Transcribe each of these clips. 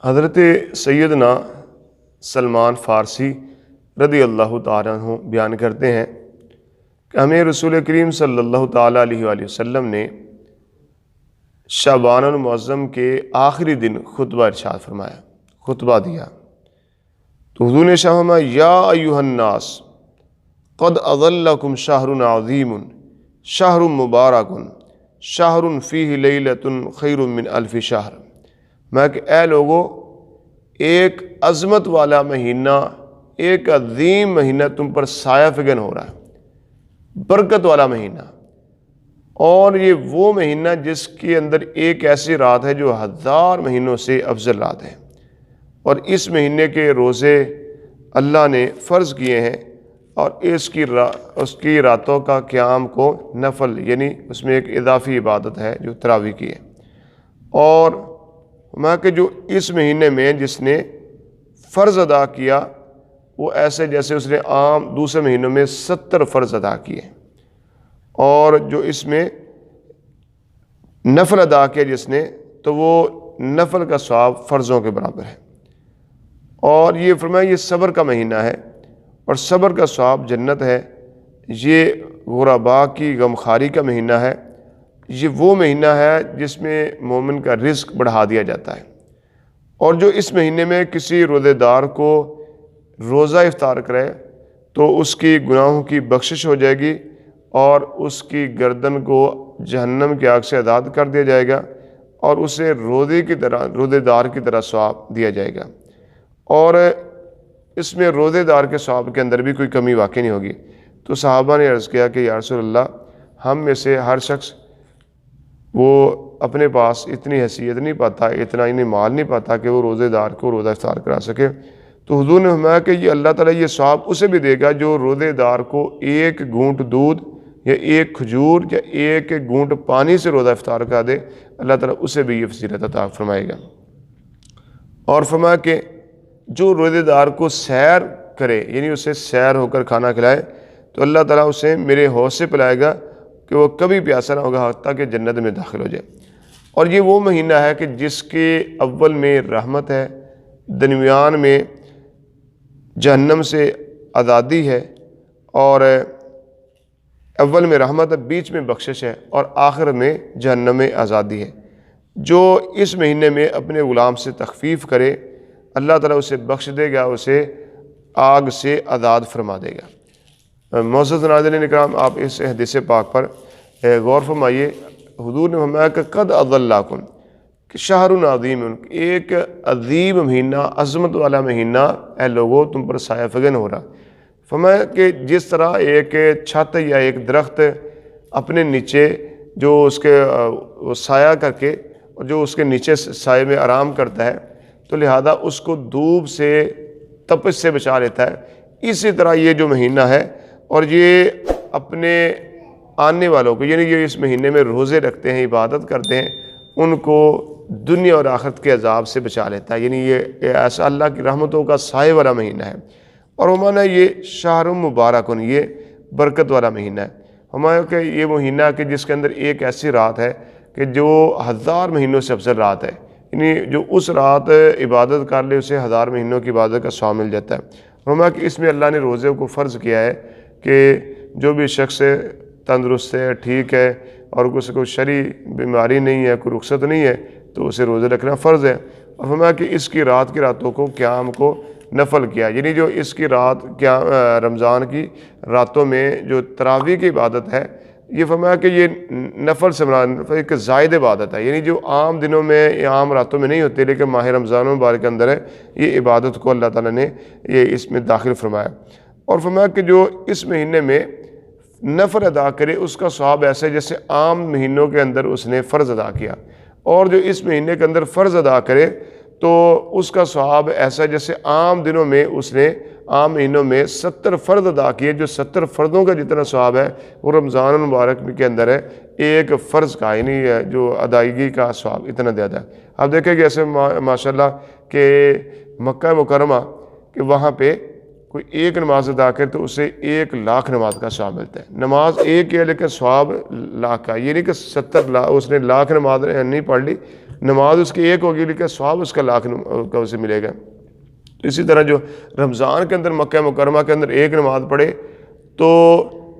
حضرت سیدنا سلمان فارسی رضی اللہ تعالیٰ عنہ بیان کرتے ہیں کہ ہمیں رسول کریم صلی اللہ تعالیٰ علیہ وآلہ وسلم نے شعبان المعظم کے آخری دن خطبہ ارشاد فرمایا، خطبہ دیا تو حضور نے فرمایا یا ایھا الناس قد اظلکم شہر عظیم شہر مبارک شہر فیہ لیلۃ خیر من الف شہر۔ میں کہ اے لوگو، ایک عظمت والا مہینہ، ایک عظیم مہینہ تم پر سایہ فگن ہو رہا ہے، برکت والا مہینہ، اور یہ وہ مہینہ جس کے اندر ایک ایسی رات ہے جو 1000 مہینوں سے افضل رات ہے، اور اس مہینے کے روزے اللہ نے فرض کیے ہیں، اور اس کی راتوں کا قیام کو نفل، یعنی اس میں ایک اضافی عبادت ہے جو تراویح کی ہے۔ اور میں کہ جو اس مہینے میں جس نے فرض ادا کیا وہ ایسے جیسے اس نے عام دوسرے مہینوں میں 70 فرض ادا کیے، اور جو اس میں نفل ادا کیا جس نے تو وہ نفل کا ثواب فرضوں کے برابر ہے۔ اور یہ فرمایا یہ صبر کا مہینہ ہے، اور صبر کا ثواب جنت ہے۔ یہ غرباء کی غمخواری کا مہینہ ہے، یہ وہ مہینہ ہے جس میں مومن کا رزق بڑھا دیا جاتا ہے۔ اور جو اس مہینے میں کسی روزے دار کو روزہ افطار کرے تو اس کی گناہوں کی بخشش ہو جائے گی، اور اس کی گردن کو جہنم کی آگ سے آزاد کر دیا جائے گا، اور اسے روزے دار کی طرح ثواب دیا جائے گا۔ اور اس میں روزے دار کے ثواب کے اندر بھی کوئی کمی واقع نہیں ہوگی۔ تو صحابہ نے عرض کیا کہ یا رسول اللہ، ہم میں سے ہر شخص وہ اپنے پاس اتنی حیثیت نہیں پاتا، اتنا مال نہیں پاتا کہ وہ روزے دار کو روزہ افطار کرا سکے۔ تو حضور نے فرمایا کہ یہ اللہ تعالیٰ یہ ثواب اسے بھی دے گا جو روزے دار کو ایک گھونٹ دودھ یا ایک کھجور یا ایک گھونٹ پانی سے روزہ افطار کرا دے، اللہ تعالیٰ اسے بھی یہ فضیلت عطا فرمائے گا۔ اور فرمایا کہ جو روزے دار کو سیر کرے، یعنی اسے سیر ہو کر کھانا کھلائے، تو اللہ تعالیٰ اسے میرے حوض سے پلائے گا کہ وہ کبھی پیاسا نہ ہوگا حتیٰ کہ جنت میں داخل ہو جائے۔ اور یہ وہ مہینہ ہے کہ جس کے اول میں رحمت ہے، درمیان میں جہنم سے آزادی ہے، اور اول میں رحمت ہے، بیچ میں بخشش ہے، اور آخر میں جہنم میں آزادی ہے۔ جو اس مہینے میں اپنے غلام سے تخفیف کرے، اللہ تعالیٰ اسے بخش دے گا، اسے آگ سے آزاد فرما دے گا۔ معزز ناظرین اکرام، آپ اس حدیث پاک پر غور فرمائیے۔ حضور نے فرمایا کہ قد اضلکم، کہ شہر عظیم، ایک عظیم مہینہ، عظمت والا مہینہ اے لوگوں تم پر سایہ فگن ہو رہا۔ فرمایا کہ جس طرح ایک چھت یا ایک درخت اپنے نیچے جو اس کے سایہ کر کے، اور جو اس کے نیچے سائے میں آرام کرتا ہے، تو لہذا اس کو دھوپ سے، تپش سے بچا لیتا ہے، اسی طرح یہ جو مہینہ ہے، اور یہ اپنے آنے والوں کو، یعنی یہ اس مہینے میں روزے رکھتے ہیں، عبادت کرتے ہیں، ان کو دنیا اور آخرت کے عذاب سے بچا لیتا ہے۔ یعنی یہ ایسا اللہ کی رحمتوں کا سائے والا مہینہ ہے۔ اور ہمارا یہ شہر مبارک، یہ برکت والا مہینہ ہے۔ ہمارا کہ یہ مہینہ کہ جس کے اندر ایک ایسی رات ہے کہ جو 1000 مہینوں سے افضل رات ہے، یعنی جو اس رات عبادت کر لے اسے 1000 مہینوں کی عبادت کا ثواب مل جاتا ہے۔ اور ہمارا کہ اس میں اللہ نے روزے کو فرض کیا ہے کہ جو بھی شخص تندرست ہے، ٹھیک ہے، اور اس کو شرعی بیماری نہیں ہے، کوئی رخصت نہیں ہے، تو اسے روزے رکھنا فرض ہے۔ اور فرمایا کہ اس کی رات کی راتوں کو قیام کو نفل کیا، یعنی جو اس کی رات رمضان کی راتوں میں جو تراویح کی عبادت ہے، یہ فرمایا کہ یہ نفل سے مراد ایک زائد عبادت ہے، یعنی جو عام دنوں میں یا عام راتوں میں نہیں ہوتے لیکن ماہ رمضان مبارک کے اندر ہے، یہ عبادت کو اللہ تعالیٰ نے یہ اس میں داخل فرمایا۔ اور فرمایا کہ جو اس مہینے میں نفل ادا کرے اس کا ثواب ایسا ہے جیسے عام مہینوں کے اندر اس نے فرض ادا کیا، اور جو اس مہینے کے اندر فرض ادا کرے تو اس کا ثواب ایسا ہے جیسے عام دنوں میں اس نے عام مہینوں میں 70 فرض ادا کیے، جو 70 فرضوں کا جتنا ثواب ہے وہ رمضان المبارک کے اندر ہے ایک فرض کا، یعنی جو ادائیگی کا ثواب اتنا زیادہ ہے۔ آپ دیکھیں کہ ایسے ماشاءاللہ کہ مکہ مکرمہ کہ وہاں پہ کوئی ایک نماز ادا کرے تو اسے 1,00,000 نماز کا ثواب ملتا ہے۔ نماز ایک ہے لیکن ثواب لاکھ کا، یہ نہیں کہ 70 اس نے لاکھ نماز نہیں پڑھ لی، نماز اس کی ایک ہوگی لیکن ثواب اس کا لاکھ کا اسے ملے گا۔ تو اسی طرح جو رمضان کے اندر مکہ مکرمہ کے اندر ایک نماز پڑھے تو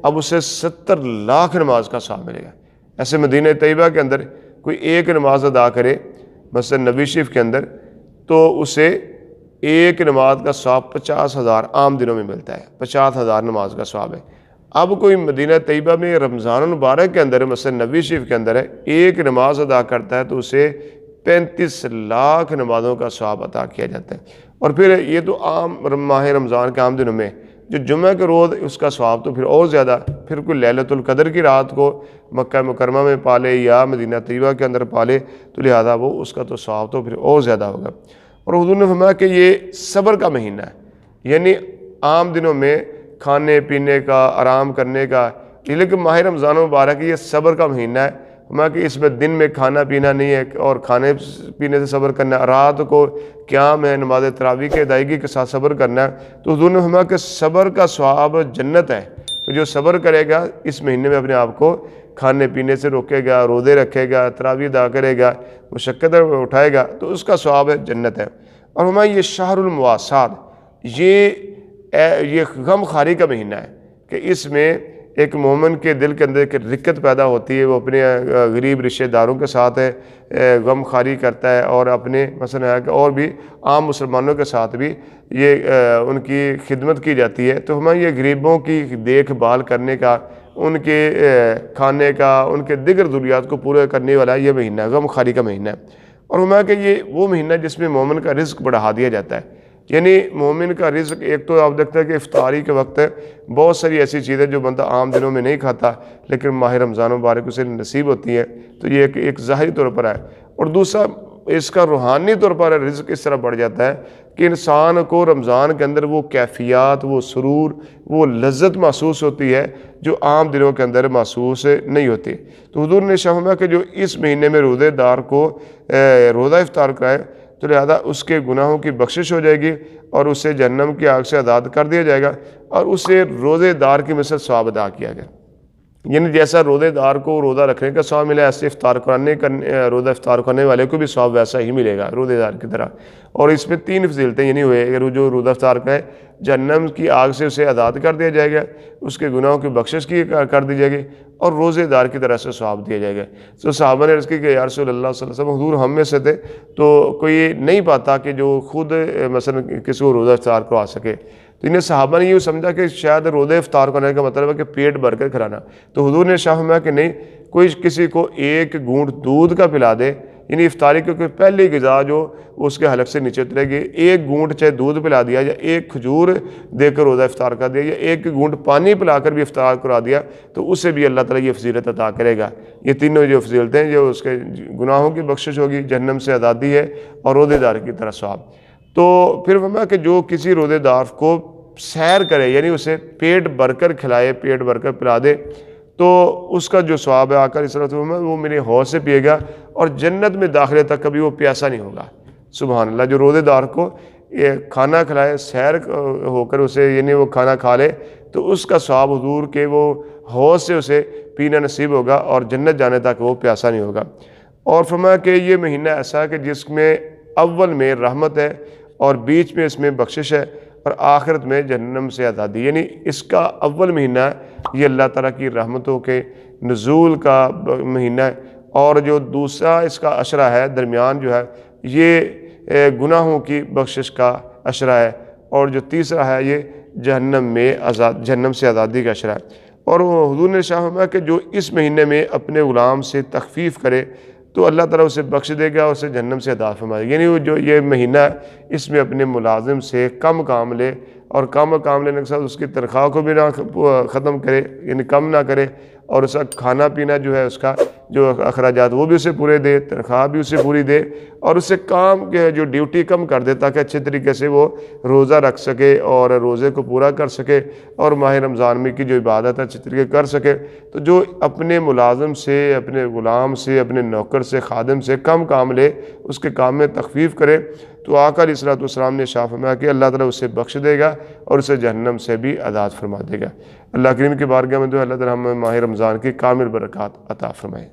اب اسے 70 لاکھ نماز کا ثواب ملے گا۔ ایسے مدینہ طیبہ کے اندر کوئی ایک نماز ادا کرے مثلا نبی شریف کے اندر تو اسے ایک نماز کا ثواب 50,000 عام دنوں میں ملتا ہے، 50,000 نماز کا ثواب ہے۔ اب کوئی مدینہ طیبہ میں رمضان المبارک کے اندر مثلا نبی شریف کے اندر ہے ایک نماز ادا کرتا ہے تو اسے 35 لاکھ نمازوں کا ثواب عطا کیا جاتا ہے۔ اور پھر یہ تو عام ماہ رمضان کے عام دنوں میں، جو جمعہ کے روز اس کا ثواب تو پھر اور زیادہ، پھر کوئی لیلۃ القدر کی رات کو مکہ مکرمہ میں پالے یا مدینہ طیبہ کے اندر پالے تو لہذا وہ اس کا تو ثواب تو پھر اور زیادہ ہوگا۔ اور حضور نے فرمایا کہ یہ صبر کا مہینہ ہے، یعنی عام دنوں میں کھانے پینے کا آرام کرنے کا، لیکن ماہ رمضان مبارک یہ صبر کا مہینہ ہے۔ فرمایا کہ اس میں دن میں کھانا پینا نہیں ہے اور کھانے پینے سے صبر کرنا ہے، رات کو قیام ہے، نماز تراویح کی ادائیگی کے ساتھ صبر کرنا ہے۔ تو حضور نے فرمایا کہ صبر کا ثواب جنت ہے، تو جو صبر کرے گا اس مہینے میں اپنے آپ کو کھانے پینے سے روکے گا، روزے رکھے گا، تراویح ادا کرے گا، مشقت اٹھائے گا تو اس کا ثواب ہے جنت ہے۔ اور فرمایا یہ شہر المواسات، یہ غم خواری کا مہینہ ہے کہ اس میں ایک مومن کے دل کے اندر ایک رکت پیدا ہوتی ہے، وہ اپنے غریب رشتہ داروں کے ساتھ غم خواری کرتا ہے اور اپنے مثلا ہے کہ اور بھی عام مسلمانوں کے ساتھ بھی یہ ان کی خدمت کی جاتی ہے۔ تو ہمیں یہ غریبوں کی دیکھ بھال کرنے کا، ان کے کھانے کا، ان کے دیگر ضروریات کو پورا کرنے والا یہ مہینہ غم خواری کا مہینہ ہے۔ اور ہمیں کہ یہ وہ مہینہ جس میں مومن کا رزق بڑھا دیا جاتا ہے، یعنی مومن کا رزق ایک تو آپ دیکھتے ہیں کہ افطاری کے وقت بہت ساری ایسی چیزیں جو بندہ عام دنوں میں نہیں کھاتا لیکن ماہ رمضان مبارک اسے نصیب ہوتی ہیں، تو یہ ایک ظاہری طور پر ہے۔ اور دوسرا اس کا روحانی طور پر رزق اس طرح بڑھ جاتا ہے کہ انسان کو رمضان کے اندر وہ کیفیات، وہ سرور، وہ لذت محسوس ہوتی ہے جو عام دنوں کے اندر محسوس نہیں ہوتی۔ تو حضور نے فرمایا کہ جو اس مہینے میں روزے دار کو روزہ افطار کرائے تو لہذا اس کے گناہوں کی بخشش ہو جائے گی اور اسے جہنم کی آگ سے آزاد کر دیا جائے گا اور اسے روزے دار کی مثل ثواب ادا کیا گیا۔ یعنی جیسا روزے دار کو روزہ رکھنے کا ثواب ملا، ایسے روزہ افطار کرنے والے کو بھی ثواب ویسا ہی ملے گا روزے دار کی طرح۔ اور اس میں 3 فضیلتیں یعنی ہوئے کہ جو روزہ افطار کرے جہنم کی آگ سے اسے آزاد کر دیا جائے گا، اس کے گناہوں کی بخشش کر دی جائے گی اور روزے دار کی طرح سے ثواب دیا جائے گا۔ تو صحابہ نے عرض کی کہ یا رسول اللہ صلی اللہ علیہ وسلم، حضور ہم میں سے تھے تو کوئی نہیں پاتا کہ جو خود مثلا کسی کو روزہ افطار کروا سکے، تو انہیں صحابہ نے یہ سمجھا کہ شاید روزہ افطار کرنے کا مطلب ہے کہ پیٹ بھر کر کھلانا۔ تو حضور نے فرمایا کہ نہیں، کوئی کسی کو ایک گھونٹ دودھ کا پلا دے، یعنی افطاری کی پہلی غذا جو اس کے حلق سے نیچے اترے گی، ایک گھونٹ چاہے دودھ پلا دیا یا ایک کھجور دے کر روزہ افطار کر دیا یا ایک گھونٹ پانی پلا کر بھی افطار کرا دیا تو اسے بھی اللہ تعالیٰ یہ فضیلت عطا کرے گا۔ یہ تینوں جو فضیلتیں جو اس کے گناہوں کی بخشش ہوگی، جہنم سے آزادی ہے اور روزے دار کی طرح ثواب۔ تو پھر فرمایا کہ جو کسی روزے دار کو سیر کرے، یعنی اسے پیٹ بھر کر کھلائے، پیٹ بھر کر پلا دے، تو اس کا جو ثواب ہے آقا علیہ الصلوۃ والسلام وہ میرے حوض سے پیے گا اور جنت میں داخلے تک کبھی وہ پیاسا نہیں ہوگا۔ سبحان اللہ۔ جو روزے دار کو یہ کھانا کھلائے، سیر ہو کر اسے یعنی وہ کھانا کھا لے تو اس کا ثواب حضور کے وہ حوض سے اسے پینا نصیب ہوگا اور جنت جانے تک وہ پیاسا نہیں ہوگا۔ اور فرمایا کہ یہ مہینہ ایسا ہے کہ جس میں اول میں رحمت ہے اور بیچ میں اس میں بخشش ہے اور آخرت میں جہنم سے آزادی، یعنی اس کا اول مہینہ یہ اللہ تعالیٰ کی رحمتوں کے نزول کا مہینہ ہے، اور جو دوسرا اس کا عشرہ ہے درمیان جو ہے یہ گناہوں کی بخشش کا عشرہ ہے، اور جو تیسرا ہے یہ جہنم سے آزادی کا عشرہ ہے۔ اور حضور نے فرمایا کہ جو اس مہینے میں اپنے غلام سے تخفیف کرے تو اللہ تعالیٰ اسے بخش دے گا اور اسے جہنم سے آزاد فرمائے گا۔ یعنی وہ جو یہ مہینہ ہے اس میں اپنے ملازم سے کم کام لے اور کم کام لینے کے ساتھ اس کی تنخواہ کو بھی نہ ختم کرے، یعنی کم نہ کرے، اور اس کا کھانا پینا جو ہے اس کا جو اخراجات وہ بھی اسے پورے دے، تنخواہ بھی اسے پوری دے، اور اسے کام کے جو ڈیوٹی کم کر دے تاکہ اچھے طریقے سے وہ روزہ رکھ سکے اور روزے کو پورا کر سکے اور ماہ رمضان میں کی جو عبادت ہے اچھے طریقے کر سکے۔ تو جو اپنے ملازم سے، اپنے غلام سے، اپنے نوکر سے، خادم سے کم کام لے، اس کے کام میں تخفیف کرے، تو آقا علیہ الصلوۃ والسلام نے فرمایا کہ اللہ تعالیٰ اسے بخش دے گا اور اسے جہنم سے بھی آزاد فرما دے گا۔ اللہ کریم کی بارگاہ میں دعا اللہ تعالیٰ ہمیں ماہ رمضان کی کامل برکات عطا فرمائے۔